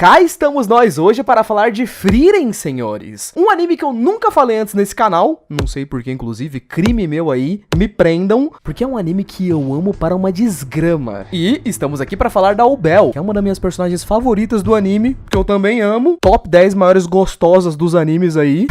Cá estamos nós hoje para falar de Frieren, senhores. Um anime que eu nunca falei antes nesse canal, não sei porquê, inclusive, crime meu aí, me prendam, porque é um anime que eu amo para uma desgrama. E estamos aqui para falar da Ubel, que é uma das minhas personagens favoritas do anime, que eu também amo. Top 10 maiores gostosas dos animes aí.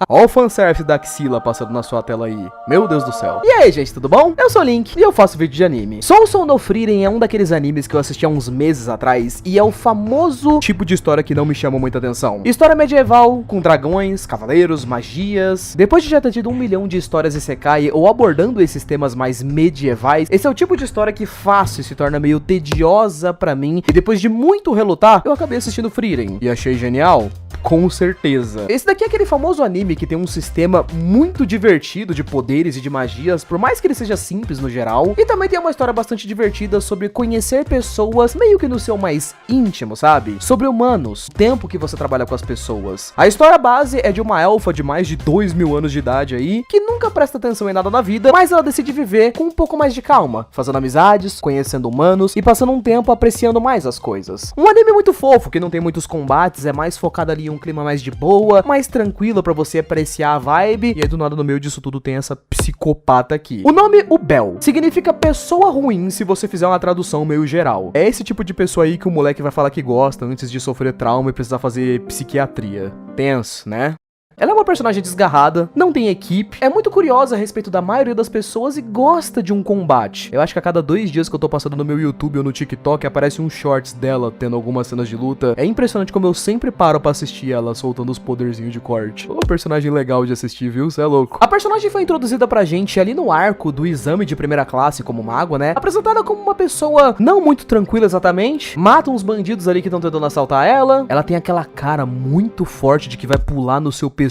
Ó o fanservice da Axila passando na sua tela aí. Meu Deus do céu. E aí, gente, tudo bom? Eu sou o Link e eu faço vídeo de anime. Sousou no Frieren é um daqueles animes que eu assisti há uns meses atrás e é o famoso tipo de história que não me chamou muita atenção. História medieval, com dragões, cavaleiros, magias. Depois de já ter tido 1 milhão de histórias isekai ou abordando esses temas mais medievais, esse é o tipo de história que fácil se torna meio tediosa pra mim. E depois de muito relutar, eu acabei assistindo Frieren e achei genial. Com certeza. Esse daqui é aquele famoso anime que tem um sistema muito divertido de poderes e de magias, por mais que ele seja simples no geral. E também tem uma história bastante divertida sobre conhecer pessoas meio que no seu mais íntimo, sabe? Sobre humanos, o tempo que você trabalha com as pessoas. A história base é de uma elfa de mais de 2000 anos de idade aí, que nunca presta atenção em nada na vida, mas ela decide viver com um pouco mais de calma, fazendo amizades, conhecendo humanos e passando um tempo apreciando mais as coisas. Um anime muito fofo, que não tem muitos combates, é mais focado ali em um clima mais de boa, mais tranquilo pra você apreciar a vibe. E aí do nada no meio disso tudo tem essa psicopata aqui. O nome Ubel significa pessoa ruim se você fizer uma tradução meio geral. É esse tipo de pessoa aí que o moleque vai falar que gosta antes de sofrer trauma e precisar fazer psiquiatria. Tenso, né? Ela é uma personagem desgarrada, não tem equipe, é muito curiosa a respeito da maioria das pessoas e gosta de um combate. Eu acho que a cada 2 dias que eu tô passando no meu YouTube ou no TikTok aparece um shorts dela tendo algumas cenas de luta. É impressionante como eu sempre paro pra assistir ela soltando os poderzinhos de corte. Ô, personagem legal de assistir, viu? Cê é louco. A personagem foi introduzida pra gente ali no arco do exame de primeira classe como mago, né? Apresentada como uma pessoa não muito tranquila exatamente, mata uns bandidos ali que estão tentando assaltar ela. Ela tem aquela cara muito forte de que vai pular no seu pescoço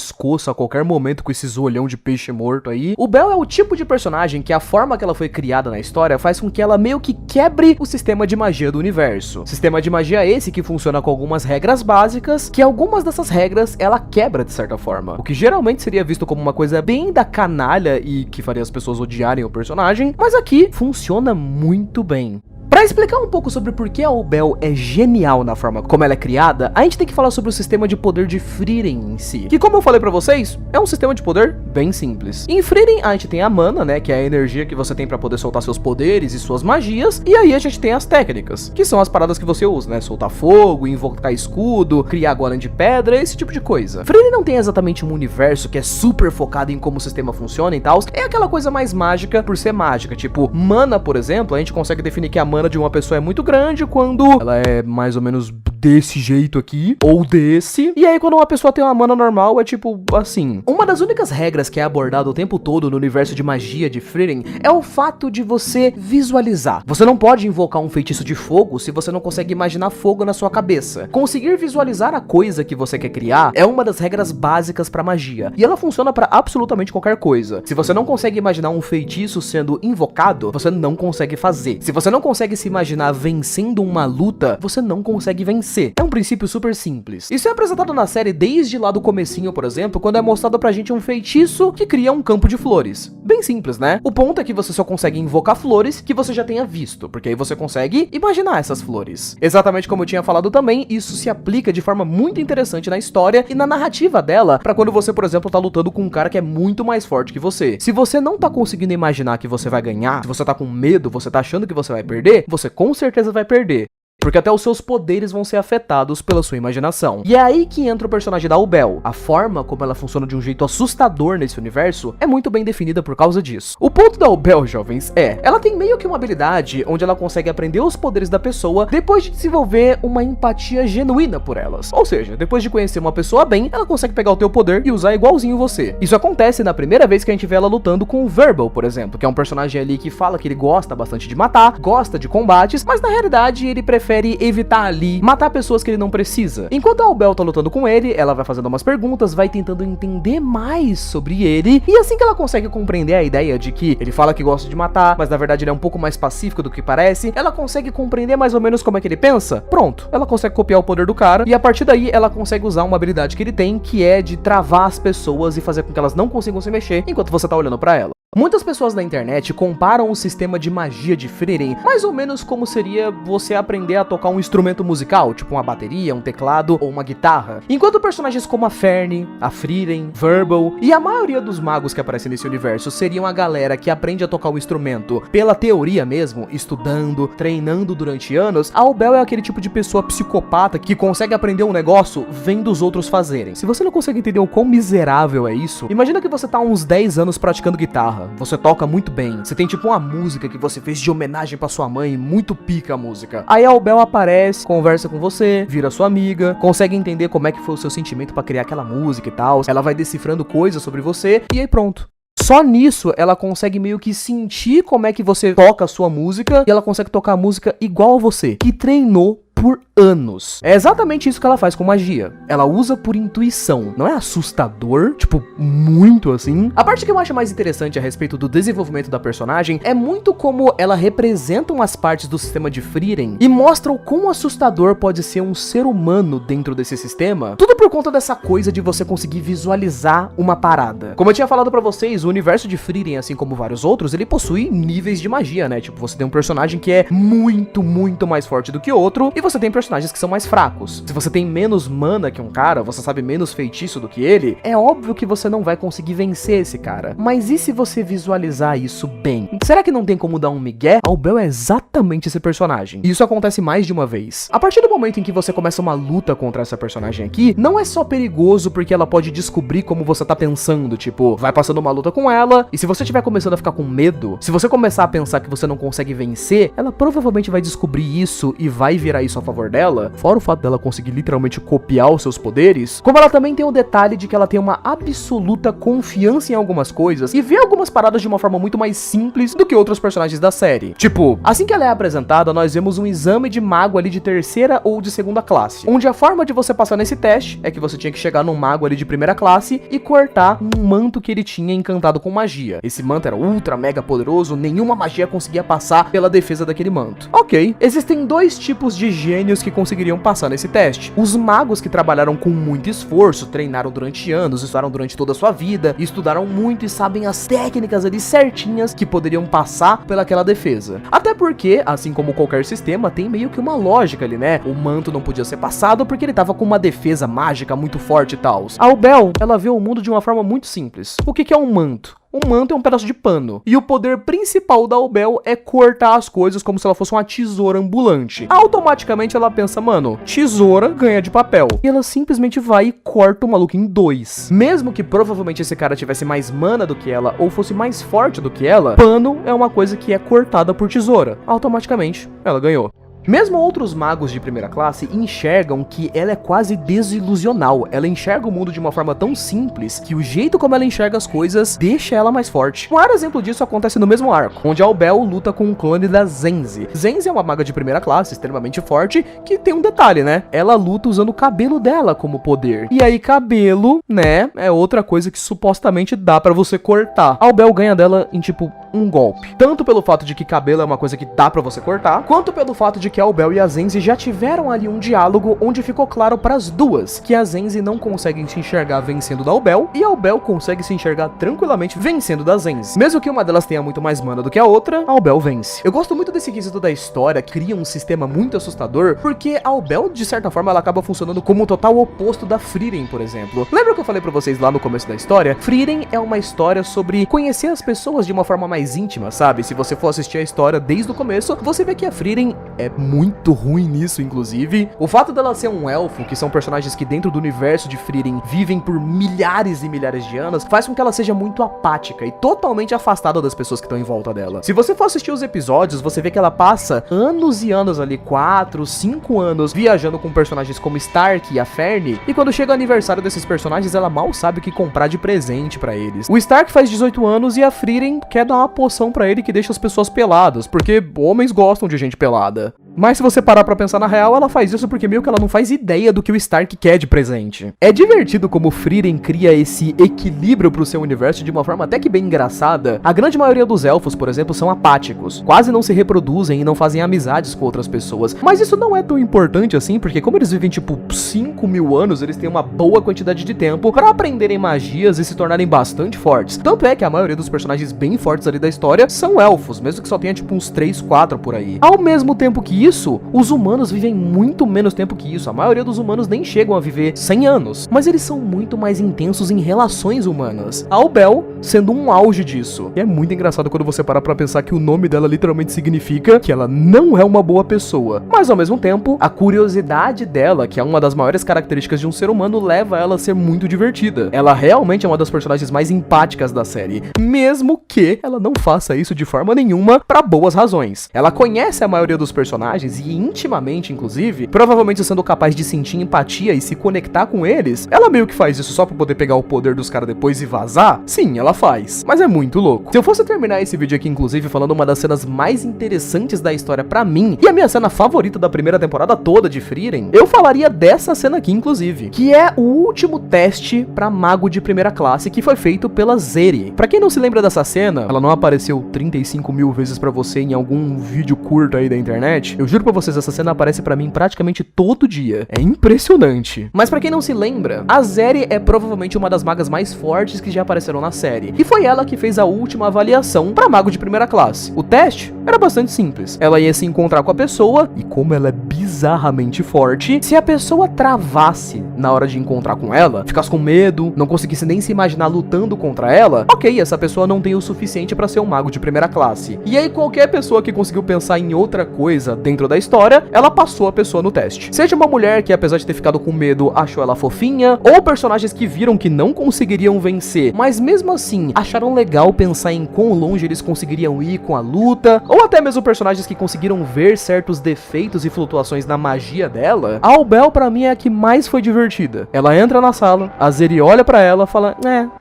a qualquer momento com esses olhão de peixe morto aí. O Bel é o tipo de personagem que a forma que ela foi criada na história faz com que ela meio que quebre o sistema de magia do universo. Sistema de magia esse que funciona com algumas regras básicas, que algumas dessas regras ela quebra de certa forma. O que geralmente seria visto como uma coisa bem da canalha e que faria as pessoas odiarem o personagem, mas aqui funciona muito bem. Pra explicar um pouco sobre por que a Ubel é genial na forma como ela é criada, a gente tem que falar sobre o sistema de poder de Frieren em si, que como eu falei pra vocês, é um sistema de poder bem simples. Em Frieren a gente tem a mana, né, que é a energia que você tem pra poder soltar seus poderes e suas magias, e aí a gente tem as técnicas, que são as paradas que você usa, né, soltar fogo, invocar escudo, criar golem de pedra, esse tipo de coisa. Frieren não tem exatamente um universo que é super focado em como o sistema funciona e tal, é aquela coisa mais mágica por ser mágica, tipo, mana, por exemplo, a gente consegue definir que a mana de uma pessoa é muito grande quando ela é mais ou menos desse jeito aqui, ou desse, e aí quando uma pessoa tem uma mana normal é tipo assim. Uma das únicas regras que é abordada o tempo todo no universo de magia de Frieren é o fato de você visualizar. Você não pode invocar um feitiço de fogo se você não consegue imaginar fogo na sua cabeça. Conseguir visualizar a coisa que você quer criar é uma das regras básicas pra magia, e ela funciona pra absolutamente qualquer coisa. Se você não consegue imaginar um feitiço sendo invocado, você não consegue fazer. Se você não consegue se imaginar vencendo uma luta, você não consegue vencer. É um princípio super simples. Isso é apresentado na série desde lá do comecinho, por exemplo, quando é mostrado pra gente um feitiço que cria um campo de flores. Bem simples, né? O ponto é que você só consegue invocar flores que você já tenha visto, porque aí você consegue imaginar essas flores. Exatamente como eu tinha falado também, isso se aplica de forma muito interessante na história e na narrativa dela, pra quando você, por exemplo, tá lutando com um cara que é muito mais forte que você. Se você não tá conseguindo imaginar que você vai ganhar, se você tá com medo, você tá achando que você vai perder, você com certeza vai perder. Porque até os seus poderes vão ser afetados pela sua imaginação. E é aí que entra o personagem da Ubel. A forma como ela funciona de um jeito assustador nesse universo é muito bem definida por causa disso. O ponto da Ubel, jovens, ela tem meio que uma habilidade onde ela consegue aprender os poderes da pessoa depois de desenvolver uma empatia genuína por elas. Ou seja, depois de conhecer uma pessoa bem, ela consegue pegar o teu poder e usar igualzinho você. Isso acontece na primeira vez que a gente vê ela lutando com o Verbal, por exemplo, que é um personagem ali que fala que ele gosta bastante de matar, gosta de combates, mas na realidade ele prefere evitar ali matar pessoas que ele não precisa. Enquanto a Ubel tá lutando com ele, ela vai fazendo umas perguntas, vai tentando entender mais sobre ele, e assim que ela consegue compreender a ideia de que ele fala que gosta de matar, mas na verdade ele é um pouco mais pacífico do que parece, ela consegue compreender mais ou menos como é que ele pensa. Pronto, ela consegue copiar o poder do cara, e a partir daí ela consegue usar uma habilidade que ele tem, que é de travar as pessoas e fazer com que elas não consigam se mexer enquanto você tá olhando pra ela. Muitas pessoas na internet comparam o sistema de magia de Frieren mais ou menos como seria você aprender a tocar um instrumento musical, tipo uma bateria, um teclado ou uma guitarra. Enquanto personagens como a Ferne, a Frieren, Verbal e a maioria dos magos que aparecem nesse universo seriam a galera que aprende a tocar o instrumento pela teoria mesmo, estudando, treinando durante anos, a Albel é aquele tipo de pessoa psicopata que consegue aprender um negócio vendo os outros fazerem. Se você não consegue entender o quão miserável é isso, imagina que você tá há uns 10 anos praticando guitarra, você toca muito bem, você tem tipo uma música que você fez de homenagem pra sua mãe, muito pica a música. Aí a Albel aparece, conversa com você, vira sua amiga, consegue entender como é que foi o seu sentimento pra criar aquela música e tal, ela vai decifrando coisas sobre você e aí pronto. Só nisso ela consegue meio que sentir como é que você toca a sua música e ela consegue tocar a música igual a você, que treinou por anos. É exatamente isso que ela faz com magia. Ela usa por intuição. Não é assustador? Tipo, muito assim. A parte que eu acho mais interessante a respeito do desenvolvimento da personagem é muito como ela representa umas partes do sistema de Frieren e mostra o quão assustador pode ser um ser humano dentro desse sistema. Tudo por conta dessa coisa de você conseguir visualizar uma parada. Como eu tinha falado pra vocês, o universo de Frieren, assim como vários outros, ele possui níveis de magia, né? Tipo, você tem um personagem que é muito, muito mais forte do que outro e você tem personagens que são mais fracos. Se você tem menos mana que um cara, você sabe menos feitiço do que ele, é óbvio que você não vai conseguir vencer esse cara. Mas e se você visualizar isso bem? Será que não tem como dar um migué? A Albel é exatamente esse personagem. E isso acontece mais de uma vez. A partir do momento em que você começa uma luta contra essa personagem aqui, não é só perigoso porque ela pode descobrir como você tá pensando, tipo, vai passando uma luta com ela, e se você estiver começando a ficar com medo, se você começar a pensar que você não consegue vencer, ela provavelmente vai descobrir isso e vai virar isso a favor dela, fora o fato dela conseguir literalmente copiar os seus poderes, como ela também tem o detalhe de que ela tem uma absoluta confiança em algumas coisas e vê algumas paradas de uma forma muito mais simples do que outros personagens da série. Tipo, assim que ela é apresentada, nós vemos um exame de mago ali de terceira ou de segunda classe, onde a forma de você passar nesse teste é que você tinha que chegar num mago ali de primeira classe e cortar um manto que ele tinha encantado com magia. Esse manto era ultra mega poderoso, nenhuma magia conseguia passar pela defesa daquele manto. Ok, existem dois tipos de gênios que conseguiriam passar nesse teste. Os magos que trabalharam com muito esforço, treinaram durante anos, estudaram durante toda a sua vida, estudaram muito e sabem as técnicas ali certinhas que poderiam passar pelaquela defesa. Até porque, assim como qualquer sistema, tem meio que uma lógica ali, né? O manto não podia ser passado porque ele tava com uma defesa mágica muito forte e tal. A Albel, ela vê o mundo de uma forma muito simples. O que é um manto? Um manto é um pedaço de pano. E o poder principal da Albel é cortar as coisas como se ela fosse uma tesoura ambulante. Automaticamente ela pensa, mano, tesoura ganha de papel. E ela simplesmente vai e corta o maluco em dois. Mesmo que provavelmente esse cara tivesse mais mana do que ela ou fosse mais forte do que ela, pano é uma coisa que é cortada por tesoura. Automaticamente ela ganhou. Mesmo outros magos de primeira classe enxergam que ela é quase desilusional. Ela enxerga o mundo de uma forma tão simples que o jeito como ela enxerga as coisas deixa ela mais forte. Um maior exemplo disso acontece no mesmo arco, onde a Albel luta com um clone da Zenzi. Zenzi é uma maga de primeira classe, extremamente forte, que tem um detalhe, né? Ela luta usando o cabelo dela como poder. E aí cabelo, né, é outra coisa que supostamente dá pra você cortar. A Albel ganha dela em tipo um golpe. Tanto pelo fato de que cabelo é uma coisa que dá pra você cortar, quanto pelo fato de que a Albel e a Zenzi já tiveram ali um diálogo onde ficou claro pras duas que a Zenzi não consegue se enxergar vencendo da Albel e a Albel consegue se enxergar tranquilamente vencendo da Zenzi. Mesmo que uma delas tenha muito mais mana do que a outra, a Albel vence. Eu gosto muito desse quesito da história, cria um sistema muito assustador, porque a Albel, de certa forma, ela acaba funcionando como o total oposto da Frieren, por exemplo. Lembra que eu falei pra vocês lá no começo da história? Frieren é uma história sobre conhecer as pessoas de uma forma mais íntima, sabe? Se você for assistir a história desde o começo, você vê que a Frieren é muito ruim nisso, inclusive. O fato dela ser um elfo, que são personagens que dentro do universo de Frieren vivem por milhares e milhares de anos, faz com que ela seja muito apática e totalmente afastada das pessoas que estão em volta dela. Se você for assistir os episódios, você vê que ela passa anos e anos ali, 4, 5 anos, viajando com personagens como Stark e a Ferne, e quando chega o aniversário desses personagens, ela mal sabe o que comprar de presente pra eles. O Stark faz 18 anos e a Frieren quer dar uma poção pra ele que deixa as pessoas peladas, porque homens gostam de gente pelada. Mas se você parar pra pensar na real, ela faz isso porque meio que ela não faz ideia do que o Stark quer de presente. É divertido como Frieren cria esse equilíbrio pro seu universo de uma forma até que bem engraçada. A grande maioria dos elfos, por exemplo, são apáticos, quase não se reproduzem e não fazem amizades com outras pessoas. Mas isso não é tão importante assim, porque como eles vivem tipo 5.000 anos, eles têm uma boa quantidade de tempo pra aprenderem magias e se tornarem bastante fortes. Tanto é que a maioria dos personagens bem fortes ali da história são elfos, mesmo que só tenha tipo uns 3, 4 por aí. Ao mesmo tempo que isso, os humanos vivem muito menos tempo que isso. A maioria dos humanos nem chegam a viver 100 anos, mas eles são muito mais intensos em relações humanas. A Belle sendo um auge disso. E é muito engraçado quando você parar pra pensar que o nome dela literalmente significa que ela não é uma boa pessoa. Mas ao mesmo tempo, a curiosidade dela, que é uma das maiores características de um ser humano, leva ela a ser muito divertida. Ela realmente é uma das personagens mais empáticas da série, mesmo que ela não faça isso de forma nenhuma pra boas razões. Ela conhece a maioria dos personagens e intimamente, inclusive, provavelmente sendo capaz de sentir empatia e se conectar com eles. Ela meio que faz isso só pra poder pegar o poder dos caras depois e vazar? Sim, ela faz. Mas é muito louco. Se eu fosse terminar esse vídeo aqui, inclusive, falando uma das cenas mais interessantes da história pra mim, e a minha cena favorita da primeira temporada toda de Frieren, eu falaria dessa cena aqui, inclusive, que é o último teste pra mago de primeira classe que foi feito pela Zeri. Pra quem não se lembra dessa cena, ela não apareceu 35.000 vezes pra você em algum vídeo curto aí da internet. Eu juro pra vocês, essa cena aparece pra mim praticamente todo dia. É impressionante. Mas pra quem não se lembra, a Zeri é provavelmente uma das magas mais fortes que já apareceram na série. E foi ela que fez a última avaliação pra mago de primeira classe. O teste era bastante simples. Ela ia se encontrar com a pessoa, e como ela é bizarramente forte, se a pessoa travasse na hora de encontrar com ela, ficasse com medo, não conseguisse nem se imaginar lutando contra ela, ok, essa pessoa não tem o suficiente pra ser um mago de primeira classe. E aí qualquer pessoa que conseguiu pensar em outra coisa dentro da história, ela passou a pessoa no teste. Seja uma mulher que, apesar de ter ficado com medo, achou ela fofinha, ou personagens que viram que não conseguiriam vencer, mas mesmo assim acharam legal pensar em quão longe eles conseguiriam ir com a luta, ou até mesmo personagens que conseguiram ver certos defeitos e flutuações na magia dela. A Belle pra mim é a que mais foi divertida. Ela entra na sala, a Zeri olha pra ela e fala,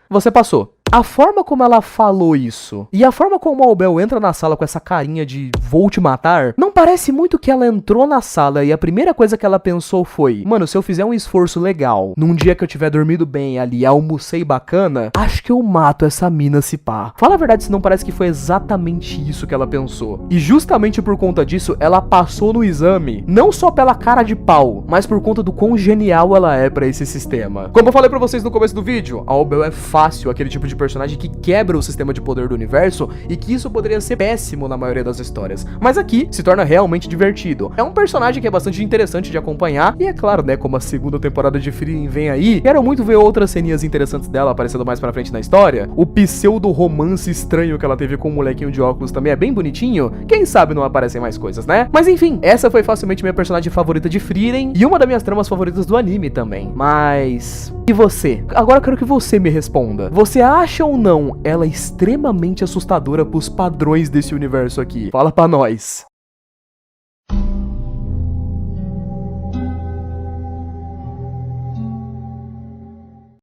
você passou. A forma como ela falou isso e a forma como a Belle entra na sala com essa carinha de vou te matar, não parece muito que ela entrou na sala e a primeira coisa que ela pensou foi, mano, se eu fizer um esforço legal, num dia que eu tiver dormido bem ali, almocei bacana, acho que eu mato essa mina se pá. Fala a verdade, se não parece que foi exatamente isso que ela pensou. E justamente por conta disso, ela passou no exame, não só pela cara de pau, mas por conta do quão genial ela é pra esse sistema. Como eu falei pra vocês no começo do vídeo, a Belle é fácil, aquele tipo de personagem que quebra o sistema de poder do universo e que isso poderia ser péssimo na maioria das histórias. Mas aqui se torna realmente divertido. É um personagem que é bastante interessante de acompanhar e é claro, né, como a segunda temporada de Frieren vem aí, quero muito ver outras ceninhas interessantes dela aparecendo mais pra frente na história. O pseudo romance estranho que ela teve com o molequinho de óculos também é bem bonitinho. Quem sabe não aparecem mais coisas, né? Mas enfim, essa foi facilmente minha personagem favorita de Frieren e uma das minhas tramas favoritas do anime também. Mas... e você? Agora eu quero que você me responda. Você acha ou não ela extremamente assustadora pros padrões desse universo aqui? Fala pra nós.